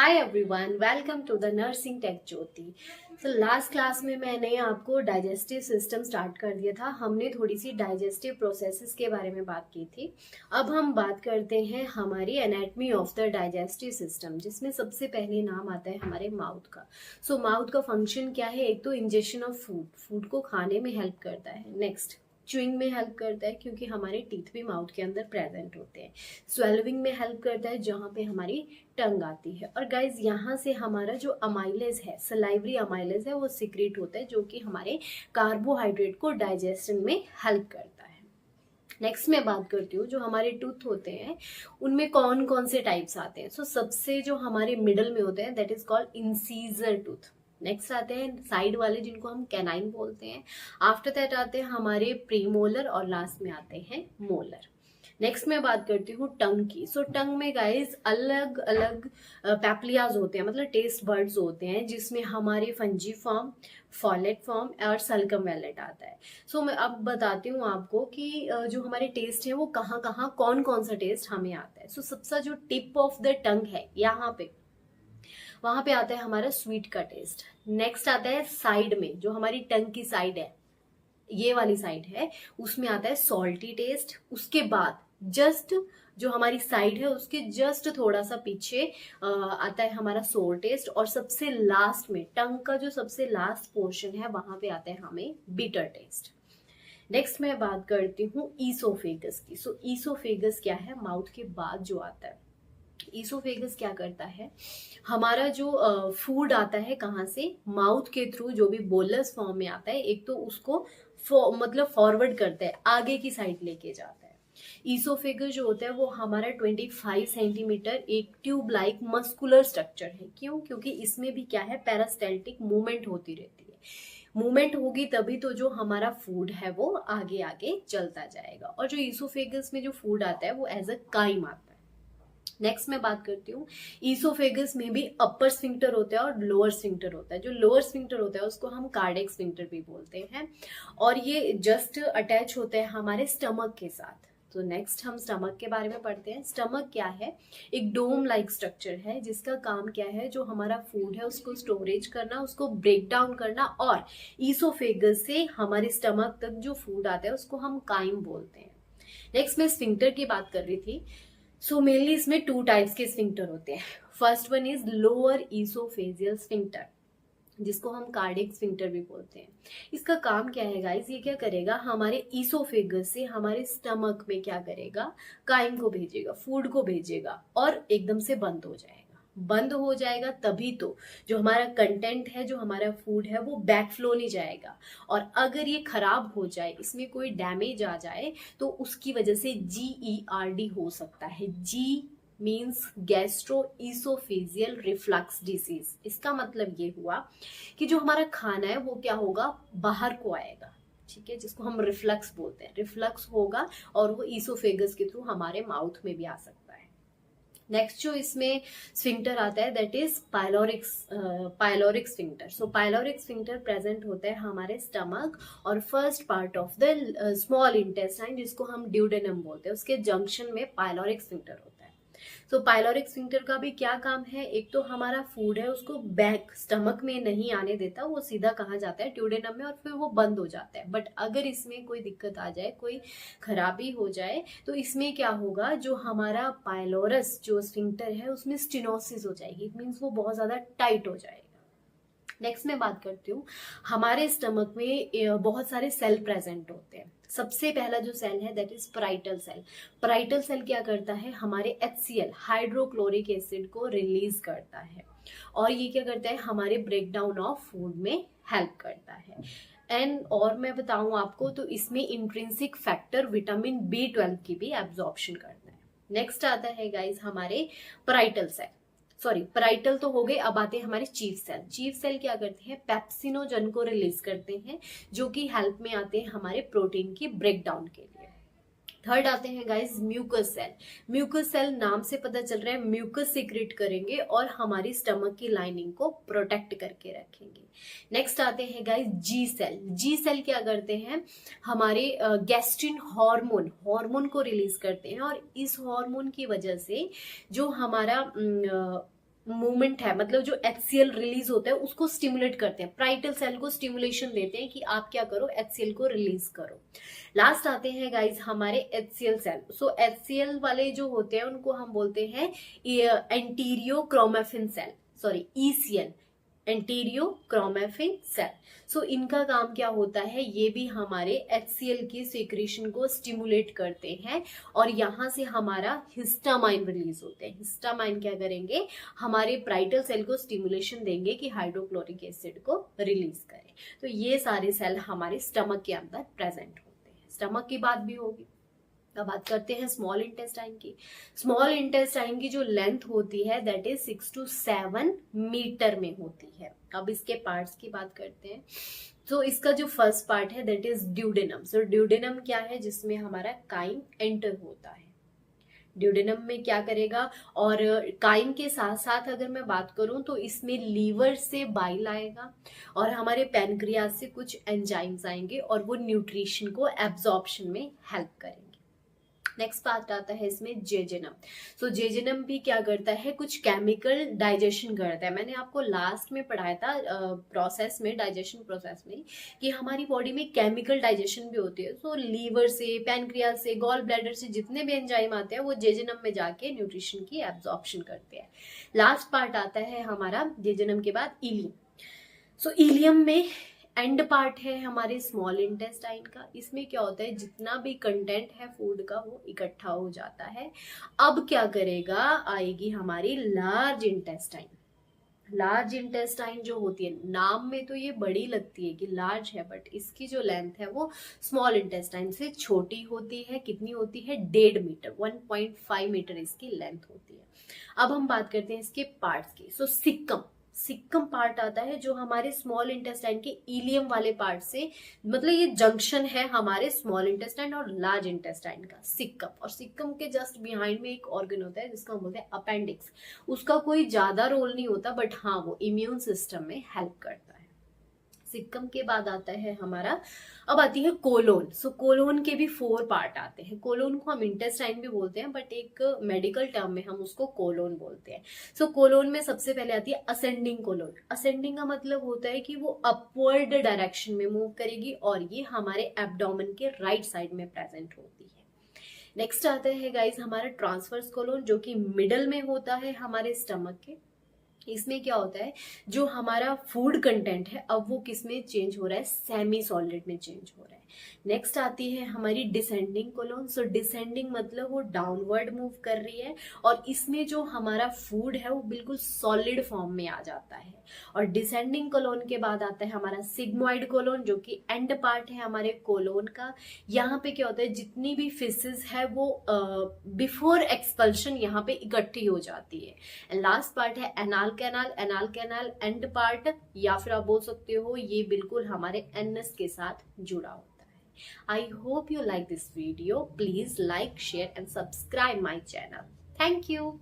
Hi everyone, welcome to the nursing tech Jyoti. So last class में मैंने आपको digestive system start कर दिया था। हमने थोड़ी सी डाइजेस्टिव प्रोसेसेस के बारे में बात की थी। अब हम बात करते हैं हमारी anatomy of the digestive system, जिसमें सबसे पहले नाम आता है हमारे माउथ का। सो माउथ का फंक्शन क्या है? एक तो इंजेक्शन ऑफ फूड को खाने में हेल्प करता है। नेक्स्ट, च्यूइंग में हेल्प करता है क्योंकि हमारे टीथ भी माउथ के अंदर प्रेजेंट होते हैं। स्वेलविंग में हेल्प करता है जहाँ पे हमारी टंग आती है। और गाइज यहाँ से हमारा जो अमाइलेज है, सलाइवरी अमाइलेज है, वो सिक्रेट होता है जो कि हमारे कार्बोहाइड्रेट को डाइजेशन में हेल्प करता है। नेक्स्ट मैं बात करती हूँ जो हमारे टूथ होते हैं उनमें कौन कौन से टाइप्स आते हैं। सबसे जो हमारे मिडल में होते हैं that is called incisor tooth. Next आते हैं साइड वाले जिनको हम कैनाइन बोलते हैं। आफ्टर दैट आते हैं हमारे प्रीमोलर और लास्ट में आते हैं मोलर। नेक्स्ट मैं बात करती हूँ टंग की। टंग में गाइज अलग अलग पैप्लियाज होते हैं, मतलब टेस्ट बर्ड्स होते हैं, जिसमें हमारे फंजी फॉर्म, फॉलेट फॉर्म और सल्कम वेलेट आता है। मैं अब बताती हूँ आपको कि जो हमारे टेस्ट है वो कहाँ कहाँ कौन कौन सा टेस्ट हमें आता है। सबसे जो टिप ऑफ द टंग है यहाँ पे, वहां पे आता है हमारा स्वीट का टेस्ट। नेक्स्ट आता है साइड में, जो हमारी टंग की साइड है, ये वाली साइड है, उसमें आता है सॉल्टी टेस्ट। उसके बाद जस्ट जो हमारी साइड है उसके जस्ट थोड़ा सा पीछे आता है हमारा सोर टेस्ट। और सबसे लास्ट में टंग का जो सबसे लास्ट पोर्शन है वहां पे आता है हमें बिटर टेस्ट। नेक्स्ट मैं बात करती हूँ ईसोफेगस की। ईसोफेगस क्या है? माउथ के बाद जो आता है। ईसोफेगस क्या करता है? हमारा जो फूड आता है कहाँ से? माउथ के थ्रू, जो भी बोलस फॉर्म में आता है, एक तो उसको मतलब फॉरवर्ड करता है, आगे की साइड लेके जाता है। ईसोफेगस जो होता है वो हमारा 25 सेंटीमीटर एक ट्यूब लाइक मस्कुलर स्ट्रक्चर है। क्यों? क्योंकि इसमें भी क्या है, पैरास्टेल्टिक मूवमेंट होती रहती है। मूवमेंट होगी तभी तो जो हमारा फूड है वो आगे आगे चलता जाएगा। और जो ईसोफेगस में जो फूड आता है वो एज अ काइम आता है। नेक्स्ट मैं बात करती हूँ, ईसोफेगस में भी अपर स्फिंक्टर होता है और लोअर स्फिंक्टर होता है। जो लोअर स्फिंक्टर होता है उसको हम कार्डियक स्फिंक्टर भी बोलते हैं, और ये जस्ट अटैच होते हैं हमारे स्टमक के साथ। तो नेक्स्ट हम स्टमक के बारे में पढ़ते हैं। स्टमक क्या है? एक डोम लाइक स्ट्रक्चर है जिसका काम क्या है, जो हमारा फूड है उसको स्टोरेज करना, उसको ब्रेक डाउन करना, और ईसोफेगस से हमारे स्टमक तक जो फूड आता है उसको हम काइम बोलते हैं। नेक्स्ट मैं स्फिंक्टर की बात कर रही थी। मेनली इसमें 2 टाइप्स के स्फिंक्टर होते हैं। First one is lower oesophageal sphincter, जिसको हम कार्डियक स्फिंक्टर भी बोलते हैं। इसका काम क्या है गाइस? ये क्या करेगा, हमारे ईसोफेगस से हमारे स्टमक में क्या करेगा, काइम को भेजेगा, फूड को भेजेगा, और एकदम से बंद हो जाएगा। बंद हो जाएगा तभी तो जो हमारा कंटेंट है, जो हमारा फूड है, वो बैकफ्लो नहीं जाएगा। और अगर ये खराब हो जाए, इसमें कोई डैमेज आ जाए, तो उसकी वजह से GERD हो सकता है। G means gastro oesophageal reflux disease. इसका मतलब ये हुआ कि जो हमारा खाना है वो क्या होगा, बाहर को आएगा, ठीक है, जिसको हम रिफ्लक्स बोलते हैं। रिफ्लक्स होगा और वो ईसोफेगस के थ्रू हमारे माउथ में भी आ सकता है। नेक्स्ट जो इसमें स्फिंक्टर आता है that is pyloric sphincter. Pyloric sphincter present होता है हमारे स्टमक और first part of the small intestine, जिसको हम ड्यूडेनम बोलते हैं, उसके जंक्शन में पायलोरिक स्फिंक्टर होता है। पायलोरिक स्फिंक्टर का भी क्या काम है? एक तो हमारा फूड है उसको बैक स्टमक में नहीं आने देता, वो सीधा कहाँ जाता है, ड्यूडेनम में, और फिर वो बंद हो जाता है। बट अगर इसमें कोई दिक्कत आ जाए, कोई खराबी हो जाए, तो इसमें क्या होगा, जो हमारा पायलोरस जो स्फिंक्टर है उसमें स्टेनोसिस हो जाएगी। इट मीन्स वो बहुत ज्यादा टाइट हो जाएगा। नेक्स्ट मैं बात करती हूँ, हमारे स्टमक में बहुत सारे सेल प्रेजेंट होते हैं। सबसे पहला जो सेल है that is parietal cell. Parietal cell क्या करता है, हमारे HCl हाइड्रोक्लोरिक एसिड को रिलीज करता है, और ये क्या करता है, हमारे ब्रेक डाउन ऑफ फूड में हेल्प करता है। एंड और मैं बताऊं आपको तो इसमें इंट्रिंसिक फैक्टर विटामिन B12 की भी एब्जॉर्प्शन करता है। नेक्स्ट आता है गाइज हमारे पराइटल सेल, सॉरी पराइटल तो हो गए, अब आते हैं हमारे चीफ सेल। चीफ सेल क्या करते हैं, पेप्सिनोजन को रिलीज करते हैं, जो कि हेल्प में आते हैं हमारे प्रोटीन की ब्रेक डाउन के लिए। थर्ड आते हैं guys mucus cell. Mucus cell नाम से पता चल रहा है म्यूकस सीक्रेट करेंगे और हमारी स्टमक की लाइनिंग को प्रोटेक्ट करके रखेंगे। नेक्स्ट आते हैं गाइस जी सेल। जी सेल क्या करते हैं, हमारे गैस्ट्रिन हार्मोन को रिलीज करते हैं, और इस हार्मोन की वजह से जो हमारा मूवमेंट है, मतलब जो HCl रिलीज होता है उसको स्टिमुलेट करते हैं, पाराइटल सेल को स्टिमुलेशन देते हैं कि आप क्या करो, HCl को रिलीज करो। लास्ट आते हैं गाइज हमारे HCl सेल। सो HCl वाले जो होते हैं उनको हम बोलते हैं एंटीरियो क्रोमेफिन सेल, सॉरी ECL, एंटीरियो क्रोमेफिन सेल। सो इनका काम क्या होता है, ये भी हमारे HCl की सिक्रीशन को स्टिमुलेट करते हैं और यहाँ से हमारा हिस्टामाइन रिलीज होते हैं। हिस्टामाइन क्या करेंगे, हमारे पाराइटल सेल को स्टिमुलेशन देंगे कि हाइड्रोक्लोरिक एसिड को रिलीज करें। तो ये सारे सेल हमारे स्टमक के अंदर प्रेजेंट होते हैं। स्टमक की बात भी होगी। अब बात करते हैं स्मॉल इंटेस्टाइन की। स्मॉल इंटेस्टाइन की जो लेंथ होती है दैट इज 6 to 7 मीटर में होती है। अब इसके पार्ट्स की बात करते हैं। तो इसका जो फर्स्ट पार्ट है that is duodenum. So duodenum क्या है, जिसमें हमारा काइम एंटर होता है। ड्यूडेनम में क्या करेगा, और काइम के साथ साथ अगर मैं बात करूं तो इसमें लीवर से बाइल आएगा और हमारे पैनक्रियाज से कुछ एंजाइम्स आएंगे और वो न्यूट्रिशन को एब्जॉर्प्शन में हेल्प करेंगे। नेक्स्ट पार्ट आता है इसमें जेजेनम। सो जेजेनम भी क्या करता है, कुछ केमिकल डाइजेशन करता है। मैंने आपको लास्ट में पढ़ाया था प्रोसेस में, डाइजेशन प्रोसेस में, कि हमारी बॉडी में केमिकल डाइजेशन भी होती है। सो लीवर से, पैनक्रियाज से, गॉल ब्लैडर से जितने भी एंजाइम आते हैं वो जेजेनम में जाके न्यूट्रिशन की एब्जॉर्प्शन करते हैं। लास्ट पार्ट आता है हमारा जेजेनम के बाद इलियम। सो इलियम में एंड पार्ट है हमारे स्मॉल इंटेस्टाइन का। इसमें क्या होता है, जितना भी कंटेंट है फूड का वो इकट्ठा हो जाता है। अब क्या करेगा, आएगी हमारी लार्ज इंटेस्टाइन। लार्ज इंटेस्टाइन जो होती है, नाम में तो ये बड़ी लगती है कि लार्ज है, बट इसकी जो लेंथ है वो स्मॉल इंटेस्टाइन से छोटी होती है। कितनी होती है, 1.5 मीटर, 1.5 मीटर इसकी लेंथ होती है। अब हम बात करते हैं इसके पार्ट्स की। सो सिक्कम, सिक्कम पार्ट आता है जो हमारे स्मॉल इंटेस्टाइन के इलियम वाले पार्ट से, मतलब ये जंक्शन है हमारे स्मॉल इंटेस्टाइन और लार्ज इंटेस्टाइन का, सिक्कम। और सिक्कम के जस्ट बिहाइंड में एक ऑर्गन होता है जिसको हम बोलते हैं अपेंडिक्स। उसका कोई ज्यादा रोल नहीं होता, बट हाँ वो इम्यून सिस्टम में हेल्प करता है। सिक्कम के बाद आता है हमारा, अब आती है कोलोन। सो कोलोन के भी 4 पार्ट आते हैं। कोलोन को हम इंटेस्टाइन भी बोलते हैं, बट एक मेडिकल टर्म में हम उसको कोलोन बोलते हैं। सो कोलोन में सबसे पहले आती है असेंडिंग कोलोन। असेंडिंग का मतलब होता है कि वो अपवर्ड डायरेक्शन में मूव करेगी और ये हमारे एब्डोमेन के राइट साइड में प्रेजेंट होती है। नेक्स्ट आता है गाइस हमारा ट्रांसवर्स कोलोन, जो कि मिडल में होता है हमारे स्टमक के। इसमें क्या होता है, जो हमारा फूड कंटेंट है अब वो किस में चेंज हो रहा है, सेमी सॉलिड में चेंज हो रहा है। नेक्स्ट आती है हमारी डिसेंडिंग कोलोन। सो डिसेंडिंग मतलब वो डाउनवर्ड मूव कर रही है और इसमें जो हमारा फूड है वो बिल्कुल सॉलिड फॉर्म में आ जाता है। और डिसेंडिंग कोलोन के बाद आता है हमारा सिग्मोइड कोलोन, जो कि एंड पार्ट है हमारे कोलोन का। यहाँ पे क्या होता है, जितनी भी फिसेस है वो बिफोर एक्सपल्शन यहाँ पे इकट्ठी हो जाती है। लास्ट पार्ट है anal canal. Anal canal and part, या फिर आप बोल सकते हो ये बिल्कुल हमारे एनस के साथ जुड़ा होता है। I hope you like this video. Please like, share and subscribe my channel. Thank you.